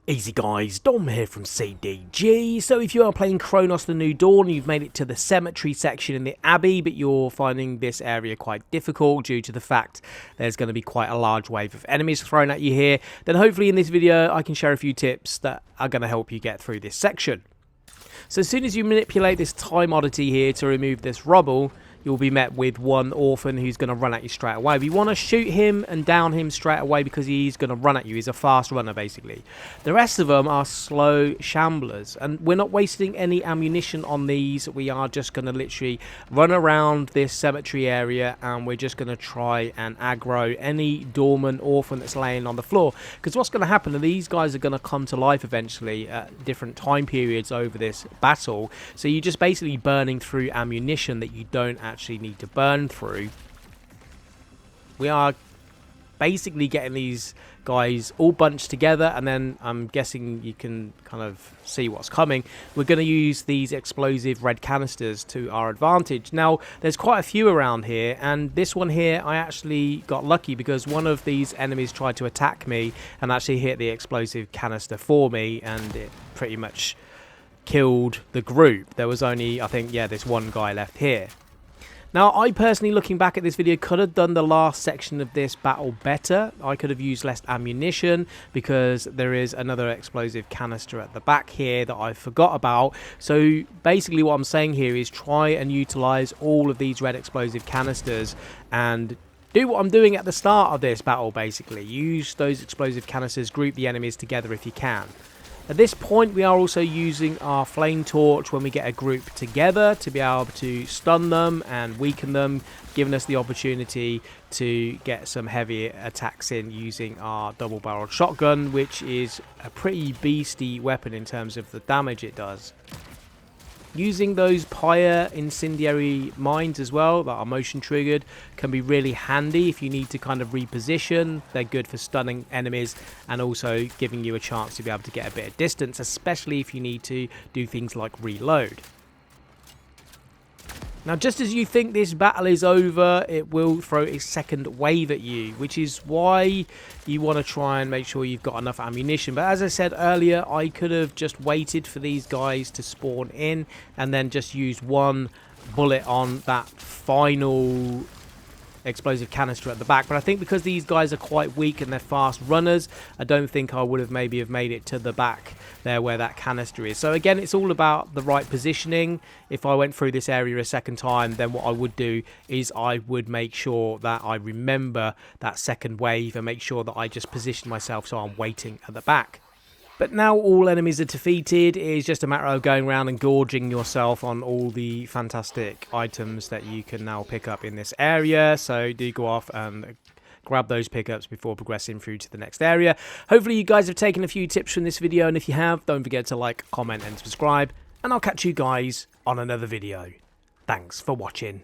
Easy guys, Dom here from CDG. So if you are playing Cronos the New Dawn, you've made it to the cemetery section in the Abbey, but you're finding this area quite difficult due to the fact there's going to be quite a large wave of enemies thrown at you here, then hopefully in this video I can share a few tips that are going to help you get through this section. So as soon as you manipulate this time oddity here to remove this rubble, you'll be met with one orphan who's going to run at you straight away. We want to shoot him and down him straight away because he's going to run at you. He's a fast runner, basically. The rest of them are slow shamblers, and we're not wasting any ammunition on these. We are just going to literally run around this cemetery area, and we're just going to try and aggro any dormant orphan that's laying on the floor. Because what's going to happen, these guys are going to come to life eventually at different time periods over this battle. So you're just basically burning through ammunition that you don't actually need to burn through. We are basically getting these guys all bunched together, and then I'm guessing you can kind of see what's coming. We're going to use these explosive red canisters to our advantage. Now there's quite a few around here, and this one here I actually got lucky because one of these enemies tried to attack me and actually hit the explosive canister for me, and it pretty much killed the group. There was only, I think, yeah, this one guy left here. Now, I personally, looking back at this video, could have done the last section of this battle better. I could have used less ammunition because there is another explosive canister at the back here that I forgot about. So basically what I'm saying here is try and utilize all of these red explosive canisters and do what I'm doing at the start of this battle, basically. Use those explosive canisters, group the enemies together if you can. At this point, we are also using our flame torch when we get a group together to be able to stun them and weaken them, giving us the opportunity to get some heavy attacks in using our double-barreled shotgun, which is a pretty beastly weapon in terms of the damage it does. Using those pyre incendiary mines as well that are motion triggered can be really handy if you need to kind of reposition. They're good for stunning enemies and also giving you a chance to be able to get a bit of distance, especially if you need to do things like reload. Now, just as you think this battle is over, it will throw a second wave at you, which is why you want to try and make sure you've got enough ammunition. But as I said earlier, I could have just waited for these guys to spawn in and then just used one bullet on that final explosive canister at the back. But I think because these guys are quite weak and they're fast runners, I don't think I would have maybe have made it to the back there where that canister is. So again, it's all about the right positioning. If I went through this area a second time, then what I would do is I would make sure that I remember that second wave and make sure that I just position myself so I'm waiting at the back. But now all enemies are defeated. It is just a matter of going around and gorging yourself on all the fantastic items that you can now pick up in this area. So do go off and grab those pickups before progressing through to the next area. Hopefully you guys have taken a few tips from this video, and if you have, don't forget to like, comment and subscribe, and I'll catch you guys on another video. Thanks for watching.